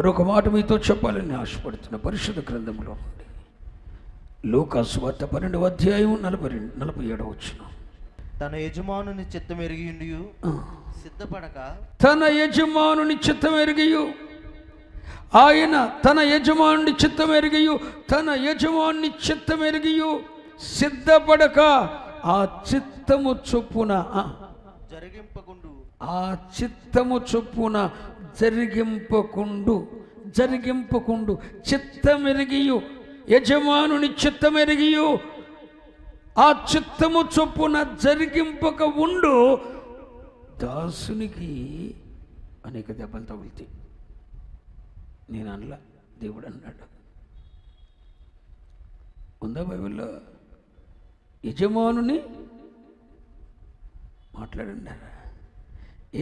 మరొక మాట మీతో చెప్పాలని ఆశపడుతున్న పరిశుద్ధ గ్రంథంలో నుండి లూకా సువార్త 12వ అధ్యాయం 47వ వచనం. తన యజమానుని చిత్తం ఎరిగియుండియు సిద్ధపడక, తన యజమానుని చిత్తం ఎరిగియు, ఆయన తన యజమానుని చిత్తం ఎరిగియు, తన యజమానుని చిత్తం ఎరిగియు సిద్ధపడక ఆ చిత్తము చొప్పున జరిగింపకుండు, ఆ చిత్తము చొప్పున జరిగింపకుండు చిత్తమెరిగియు, యజమానుని చిత్తమెరిగియు ఆ చిత్తము చొప్పున జరిగింపక ఉండు దాసునికి అనేక దెబ్బలు తగులుతాయి. నేను అనలా, దేవుడు అన్నాడు. ఉందా బైబిల్లో? యజమానుని మాట్లాడండి.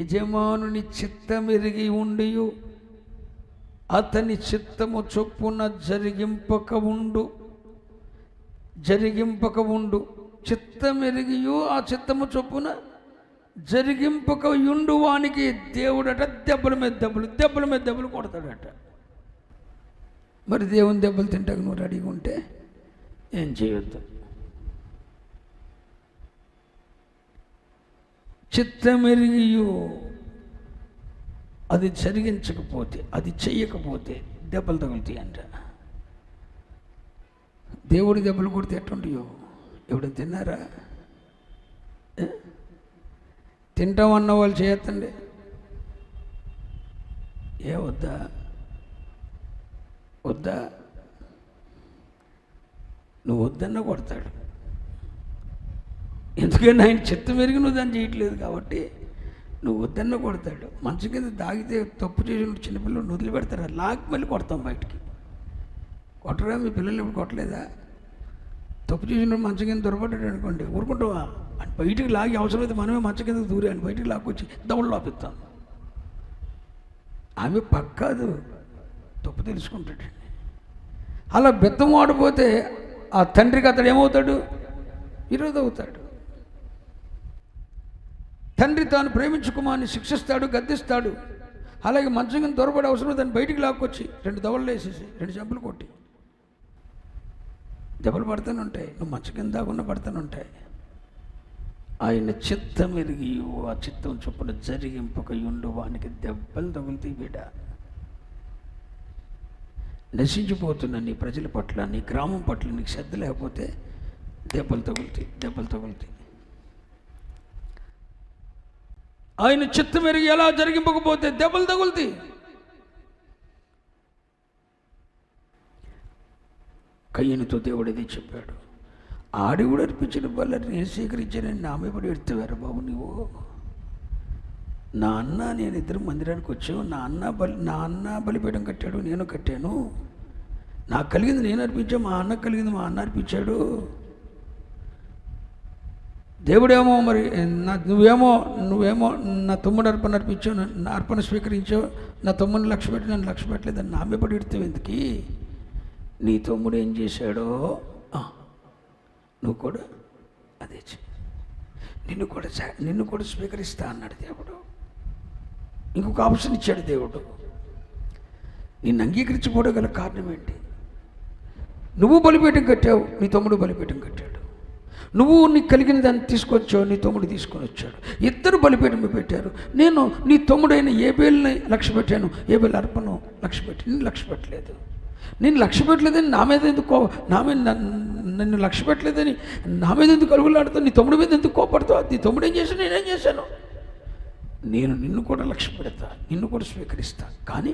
యజమానుని చిత్తమెరిగి ఉండియు అతని చిత్తము చొప్పున జరిగింపక ఉండు చిత్తమెరిగియు ఆ చిత్తము చొప్పున జరిగింపక ఉండు వానికి దేవుడట దెబ్బల మీద దెబ్బలు కొడతాడట. మరి దేవుని దెబ్బలు తింటాక నువ్వు రెడీగా ఉంటే ఏం చేయొద్దు. చిత్తమెరిగియు అది జరిగించకపోతే, అది చెయ్యకపోతే దెబ్బలు తగులుతాయి అంట. దేవుడి దెబ్బలు కొడితే ఎట్టుంటాయో ఎవడైనా తిన్నారా? తింటామన్న వాళ్ళు చేయొద్దండి. వద్దా నువ్వు వద్దన్నా కొడతాడు. ఎందుకంటే ఆయన చిత్తం మెరిగి నువ్వు దాన్ని చేయట్లేదు కాబట్టి నువ్వు వద్దన్నా కొడతాడు. మంచం కింద దాగితే తప్పు చేసిన చిన్నపిల్లలు వదిలిపెడతారా? లాగి మళ్ళీ కొడతాం బయటికి. కొట్టరా? మీ పిల్లలు ఎప్పుడు కొట్టలేదా? తప్పు చేసిన మంచం కింద దొరపడ్డాడు అనుకోండి, ఊరుకుంటావా? అని బయటికి లాగి అవసరమైతే మనమే మంచం కింద దూరి అని బయటికి లాక్కొచ్చి దవడలు లోపిస్తాం. ఆమె పక్కాదు, తప్పు తెలుసుకుంటాడండి. అలా బెత్తం ఆడిపోతే ఆ తండ్రికి అతడు ఏమవుతాడు? విరోధి అవుతాడు. తండ్రి తాను ప్రేమించు కుమారుని శిక్షిస్తాడు, గద్దిస్తాడు. అలాగే మంచం కింద దొరపడే అవసరం దాన్ని బయటికి లాక్కొచ్చి 2 దవడలు వేసేసి 2 చెంపలు కొట్టి దెబ్బలు పడుతూనే ఉంటాయి. నువ్వు మంచం కింద దాకుండా పడుతూనే ఉంటాయి. ఆయన చిత్తం ఎరిగి ఆ చిత్తం చొప్పున జరిగింపక ఉండు వానికి దెబ్బలు తగులుతాయి. బిడ్డ, నశించిపోతున్న నీ ప్రజల పట్ల, నీ గ్రామం పట్ల నీకు శ్రద్ధ లేకపోతే దెబ్బలు తగులుతాయి. ఆయన చిత్తం ఎరిగి ఎలా జరిగింపకపోతే దెబ్బలు తగులుతాయి. కయ్యనుతో దేవుడు ఇది చెప్పాడు. ఆడివుడు అర్పించిన బలి నేను స్వీకరించానని నా మీద పడి ఎడుతువారు బాబు. నువ్వు నా అన్న నేను ఇద్దరు మందిరానికి వచ్చావు. నా అన్న బలిపీఠం కట్టాడు, నేను కట్టాను. నాకు కలిగింది నేను అర్పించాను, మా అన్నకు కలిగింది మా అన్న అర్పించాడు. దేవుడేమో మరి నువ్వేమో నా తమ్ముడు అర్పణ అర్పించావు, నా అర్పణ స్వీకరించావు. నా తమ్ముడిని లక్ష్య పెట్టి నన్ను లక్ష్య పెట్టలేదని నా మీద పడి ఎడుతావు ఎందుకు? నీ తమ్ముడు ఏం చేశాడో నువ్వు కూడా అదే చేయి. నిన్ను కూడా స్వీకరిస్తా అన్నాడు దేవుడు. ఇంకొక ఆప్షన్ ఇచ్చాడు దేవుడు. నిన్ను అంగీకరించిపోవడం గల కారణం ఏంటి? నువ్వు బలిపీఠం కట్టావు, నీ తమ్ముడు బలిపీఠం కట్టాడు. నువ్వు నీకు కలిగిన దాన్ని తీసుకొచ్చావు, నీ తమ్ముడు తీసుకొని వచ్చాడు. ఇద్దరు బలిపీఠం పెట్టారు. నేను నీ తమ్ముడైన ఏబేలుని లక్ష్య పెట్టాను, ఏబేలు అర్పణను లక్ష్య పెట్టి నిన్ను లక్ష్య పెట్టలేదు. నేను లక్ష్య పెట్టలేదని నా మీద ఎందుకు నన్ను లక్ష్య పెట్టలేదని నా మీద ఎందుకు కలుగులాడుతావు? నీ తమ్ముడి మీద ఎందుకు కోపడతావు? నీ తమ్ముడు ఏం చేశాను, నేనేం చేశాను? నేను నిన్ను కూడా లక్ష్య పెడతా, నిన్ను కూడా స్వీకరిస్తా. కానీ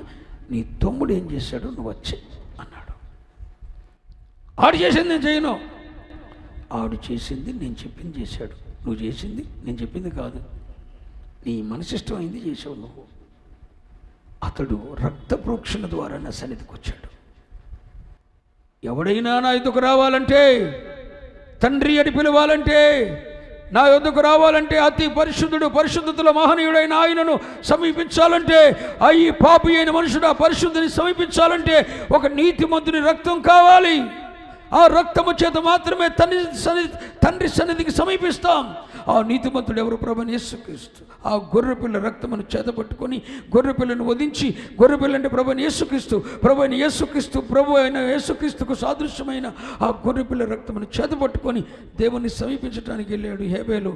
నీ తమ్ముడు ఏం చేశాడు నువ్వు వచ్చి అన్నాడు. ఆడు చేసింది నేను చేయను. ఆడు చేసింది నేను చెప్పింది చేశాడు. నువ్వు చేసింది నేను చెప్పింది కాదు. నీ మనసిష్టం అయింది చేసావు నువ్వు. అతడు రక్త ప్రోక్షణ ద్వారా నా సన్నిధికి వచ్చాడు. ఎవడైనా నా ఎదుకు రావాలంటే, తండ్రి అని పిలవాలంటే, నా యొద్దకు రావాలంటే, అతి పరిశుద్ధుడు పరిశుద్ధుల మహనీయుడైన ఆయనను సమీపించాలంటే, ఈ పాపి అయిన మనుషుడు ఆ పరిశుద్ధిని సమీపించాలంటే ఒక నీతిమంతుని రక్తం కావాలి. ఆ రక్తము చేత మాత్రమే తండ్రి సన్నిధికి సమీపిస్తాం. ఆ నీతిమంతుడు ఎవరు? ప్రభువైన యేసుక్రీస్తు. ఆ గొర్రెపిల్ల రక్తమును చేతపట్టుకొని గొర్రెపిల్లను వధించి, గొర్రెపిల్ల అంటే ప్రభువైన యేసుక్రీస్తు, ప్రభువైన యేసుక్రీస్తు, ప్రభు అయిన యేసుక్రీస్తుకు సాదృశ్యమైన ఆ గొర్రెపిల్ల రక్తమును చేతపట్టుకొని దేవుని సమీపించడానికి వెళ్ళాడు హేబేలు.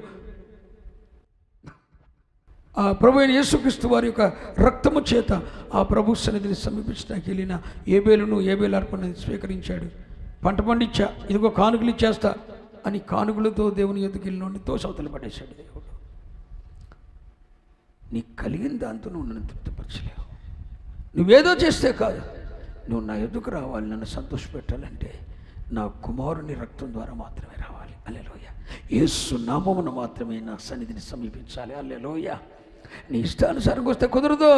ఆ ప్రభు అయిన యేసుక్రీస్తు వారి యొక్క రక్తము చేత ఆ ప్రభు సన్నిధిని సమీపించడానికి వెళ్ళిన ఏబేలు అర్పణని స్వీకరించాడు. పంట పండించా, ఇదిగో కానుకలు ఇచ్చేస్తా అని కానుకలతో దేవుని ఎదుగు వెళ్ళినోడిని తోసవతలు పడేశాడు దేవుడు. నీకు కలిగిన దాంతో నువ్వు నన్ను తృప్తిపరచలేవు. నువ్వేదో చేస్తే కాదు, నువ్వు నా ఎదుగు రావాలి, నన్ను సంతోషపెట్టాలంటే నా కుమారుని రక్తం ద్వారా మాత్రమే రావాలి. హల్లెలూయా. యేసు నామమున మాత్రమే నా సన్నిధిని సమీపించాలి. హల్లెలూయా. నీ ఇష్టానుసారంగా వస్తే కుదరదు.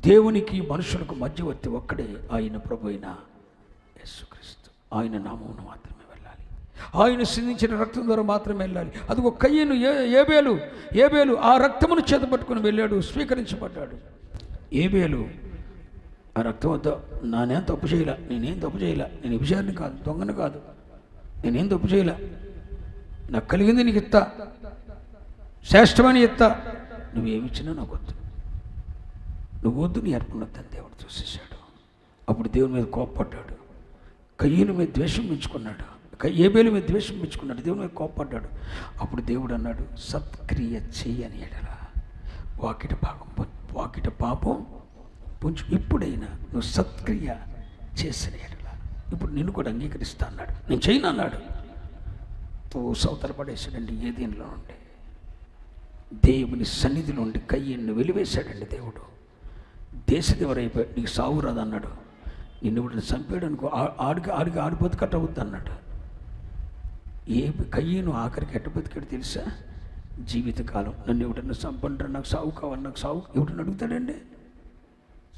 దేవునికి మనుషులకు మధ్యవర్తి ఒక్కడే, ఆయన ప్రభు అయిన యేసుక్రీస్తు. ఆయన నామమున మాత్రమే వెళ్ళాలి, ఆయన సిందించిన రక్తం ద్వారా మాత్రమే వెళ్ళాలి. అదిగో కయ్యను ఏబేలు ఆ రక్తమును చేతపట్టుకుని వెళ్ళాడు, స్వీకరించబడ్డాడు. ఏబేలు ఆ రక్తం వద్ద నేనేం తప్పు చేయలే, నేను విషయాన్ని కాదు, దొంగను కాదు, నేనేం తప్పు చేయలే, నాకు కలిగింది నీకు ఇస్తా, శ్రేష్టమని ఇస్తా, నువ్వేమిచ్చినా నాకు వద్దు, నువ్వు వద్దు, నీ అర్పణ వద్దని దేవుడు చూసేశాడు. అప్పుడు దేవుని మీద కోప్పడ్డాడు, కయ్యను మీద ద్వేషం పెంచుకున్నాడు, ఏబేలు మీద ద్వేషం పెంచుకున్నాడు, దేవుని మీద కోప్పడ్డాడు. అప్పుడు దేవుడు అన్నాడు, సత్క్రియ చెయ్యని ఎడల వాకిట పాపం కొంచెం, ఇప్పుడైనా నువ్వు సత్క్రియ చేసిన ఎడల ఇప్పుడు నిన్ను కూడా అంగీకరిస్తా అన్నాడు. నేను చేయను అన్నాడు. సౌతర పడేశాడండి. ఏదేనిలో నుండి దేవుని సన్నిధి నుండి కయ్యను వెలివేశాడండి దేవుడు. దేశదేవరైపోయాడు. నీకు సావు రాదన్నాడు. నిన్ను ఇప్పుడు చంపాడు అనుకో, ఆడి బతుకట్ట అవుద్ది అన్నాడు. కయ్యను ఆఖరికి ఎట్ట బతికాడు తెలుసా? జీవితకాలం నన్ను ఎవడన్నా చంపంటారు, నాకు సావు కావాలి, నాకు సావు ఎవడన్నా అడుగుతాడండి?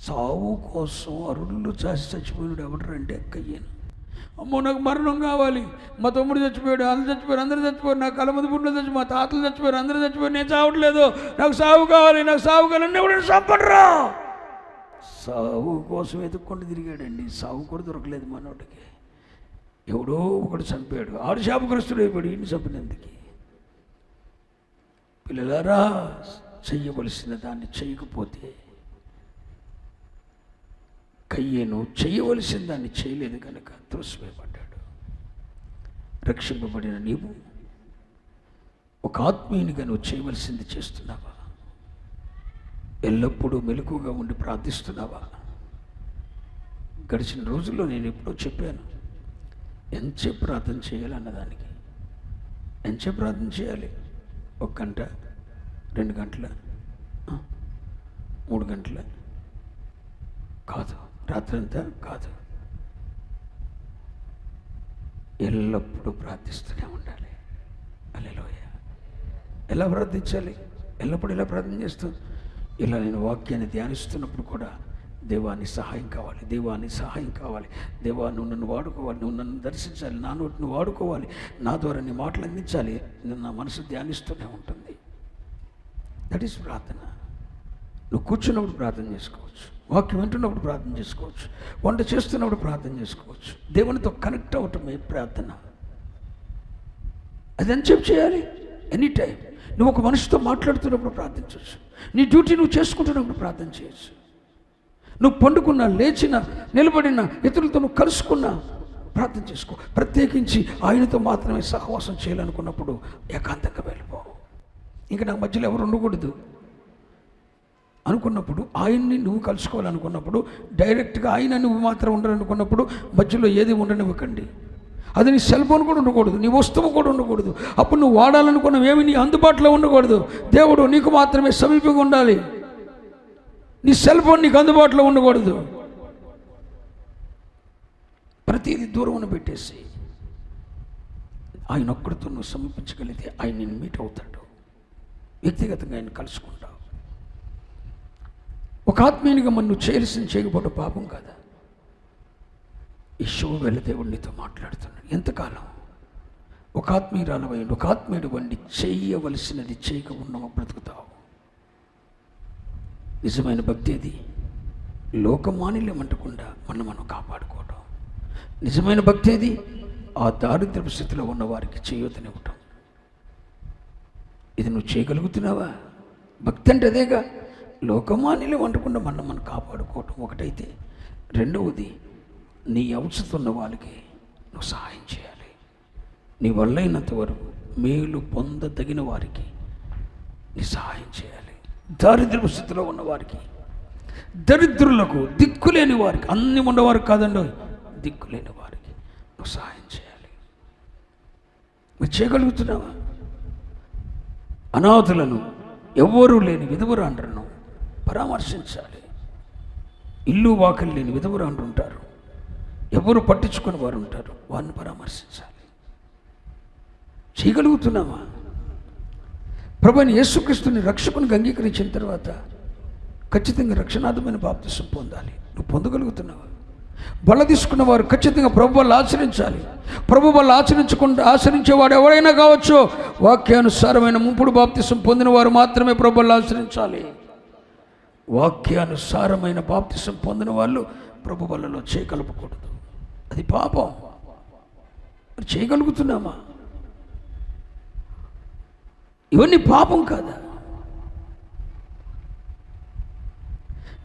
సావు కోసం అరుళ్ళు చాసి చచ్చిపోయాడు ఎవడరంటే కయ్యను. అమ్మో నాకు మరణం కావాలి, మా తమ్ముడు చచ్చిపోయాడు, అందరు చచ్చిపోయారు, అందరూ చచ్చిపోయారు, నా కళ్ళ ముందు పుండ్లు చచ్చిపోయి, మా తాతలు చచ్చిపోయారు, అందరూ చచ్చిపోయారు, నేను చావట్లేదు, నాకు సావు కావాలి, నాకు సావు కావాలని ఎవడన్నా చంపడరా? సావు కోసం ఎదుక్ಕೊಂಡು తిరిగాడండి. సావు కూడా దొరకలేదు మనోడికి. ఎవడో ఒకడు చంపాడు, ఆడు శాపగ్రస్తుడు అయిపోయాడు ఇంటి చంపినందుకు. పిల్లలారా, చెయ్యవలసిన దాన్ని చేయకపోతే, కయ్యను చేయవలసిన దాన్ని చేయలేదు కనుక త్రోసివేయబడ్డాడు. రక్షింపబడిన నీవు ఒక ఆత్మీయునిగా నువ్వు చేయవలసింది చేస్తున్నావా? ఎల్లప్పుడూ మెలకుగా ఉండి ప్రార్థిస్తున్నావా? గడిచిన రోజుల్లో నేను ఎప్పుడో చెప్పాను, ఎంతసేపు ప్రార్థన చేయాలి అన్నదానికి. ఎంతసేపు ప్రార్థన చేయాలి? 1 గంట, 2 గంటల, 3 గంటల కాదు, రాత్రంతా కాదు, ఎల్లప్పుడూ ప్రార్థిస్తూనే ఉండాలి. హల్లెలూయా. ఎలా ప్రార్థించాలి? ఎల్లప్పుడూ ఎలా ప్రార్థన చేస్తూ, ఇలా నేను వాక్యాన్ని ధ్యానిస్తున్నప్పుడు కూడా దేవాన్ని సహాయం కావాలి, దేవాన్ని సహాయం కావాలి, దేవా నువ్వు నన్ను వాడుకోవాలి, నువ్వు నన్ను దర్శించాలి, నా నోటి నువ్వు వాడుకోవాలి, నా ద్వారా నీ మాటలు అందించాలి. నా మనసు ధ్యానిస్తూనే ఉంటుంది. దట్ ఈస్ ప్రార్థన. నువ్వు కూర్చున్నప్పుడు ప్రార్థన చేసుకోవచ్చు, వాక్యం వింటున్నప్పుడు ప్రార్థన చేసుకోవచ్చు, వంట చేస్తున్నప్పుడు ప్రార్థన చేసుకోవచ్చు. దేవునితో కనెక్ట్ అవ్వటమే ప్రార్థన. అది ఎంతసేపు చేయాలి? Any time. నువ్వు ఒక మనిషితో మాట్లాడుతున్నప్పుడు ప్రార్థించవచ్చు, నీ డ్యూటీ నువ్వు చేసుకుంటున్నప్పుడు ప్రార్థన చేయొచ్చు, నువ్వు పండుకున్నా, లేచినా, నిలబడినా, ఇతరులతో నువ్వు కలుసుకున్నా ప్రార్థన చేసుకో. ప్రత్యేకించి ఆయనతో మాత్రమే సహవాసం చేయాలనుకున్నప్పుడు ఏకాంతంగా వెళ్ళిపో. ఇంకా నా మధ్యలో ఎవరు ఉండకూడదు అనుకున్నప్పుడు, ఆయన్ని నువ్వు కలుసుకోవాలనుకున్నప్పుడు, డైరెక్ట్గా ఆయన నువ్వు మాత్రం ఉండాలనుకున్నప్పుడు మధ్యలో ఏది ఉండనివ్వకండి. అది నీ సెల్ ఫోన్ కూడా ఉండకూడదు, నీ వస్తువు కూడా ఉండకూడదు. అప్పుడు నువ్వు వాడాలనుకున్నవి ఏమి నీ అందుబాటులో ఉండకూడదు. దేవుడు నీకు మాత్రమే సమీపంగా ఉండాలి. నీ సెల్ ఫోన్ నీకు అందుబాటులో ఉండకూడదు. ప్రతిదీ దూరం పెట్టేసి ఆయన ఒక్కడితో నువ్వు సమీపించగలిగితే ఆయన నిన్ను మీట్ అవుతాడు. వ్యక్తిగతంగా ఆయన కలుసుకుంటావు. ఒక ఆత్మీయునిగా మనం నువ్వు చేయాల్సింది చేయకపోవడం పాపం కదా. ఈ షో వెళ్ళ దేవుడు నీతో మాట్లాడుతున్నాడు. ఎంతకాలం ఒక ఆత్మీయురాలవైండి, ఒక ఆత్మీయుడు వండి చేయవలసినది చేయకుండా బ్రతుకుతావు. నిజమైన భక్తి అది లోకమానిల్యమంటకుండా మనం కాపాడుకోవడం. నిజమైన భక్తి ఏది? ఆ దారిద్ర్య స్థితిలో ఉన్న వారికి చేయూతనివ్వటం. ఇది నువ్వు చేయగలుగుతున్నావా? భక్తి అంటే అదేగా. లోకమాన్యులు వండకుండా మనం కాపాడుకోవటం ఒకటైతే, రెండవది నీ అవసరం ఉన్న వాళ్ళకి నువ్వు సహాయం చేయాలి. నీ వల్లైనంత వరకు మేలు పొందదగిన వారికి నీ సహాయం చేయాలి. దారిద్ర్య స్థితిలో ఉన్నవారికి, దరిద్రులకు, దిక్కులేని వారికి, అన్ని ఉన్నవారు కాదండి, దిక్కులేని వారికి నువ్వు సహాయం చేయాలి. నువ్వు చేయగలుగుతున్నావా? అనాథులను, ఎవ్వరూ లేని విధవరాండ్రను పరామర్శించాలి. ఇల్లు వాకిలు లేని విధవరాండ్రు ఉంటారు, ఎవరు పట్టించుకుని వారు ఉంటారు, వారిని పరామర్శించాలి. చేయగలుగుతున్నావా? ప్రభువైన యేసుక్రీస్తుని రక్షకునికి అంగీకరించిన తర్వాత ఖచ్చితంగా రక్షణార్థమైన బాప్తిసం పొందాలి. నువ్వు పొందగలుగుతున్నావా? బల తీసుకున్న వారు ఖచ్చితంగా ప్రభు వల్ల ఆచరించాలి. ప్రభు వల్ల ఆచరించేవాడు ఎవరైనా కావచ్చు, వాక్యానుసారమైన ముంపుడు బాప్తిసం పొందిన వారు మాత్రమే ప్రభు వల్ల ఆచరించాలి. వాక్యానుసారమైన బాప్తిసం పొందిన వాళ్ళు ప్రభు వల్లలో చేయగలపకూడదు. అది పాపం. మరి చేయగలుగుతున్నామా? ఇవన్నీ పాపం కాదా?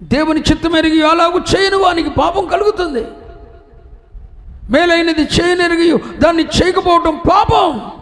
దేవుని చిత్తం ఎరిగి అలాగూ చేయని వానికి పాపం కలుగుతుంది. మేలైనది చేయనెరిగి దాన్ని చేయకపోవటం పాపం.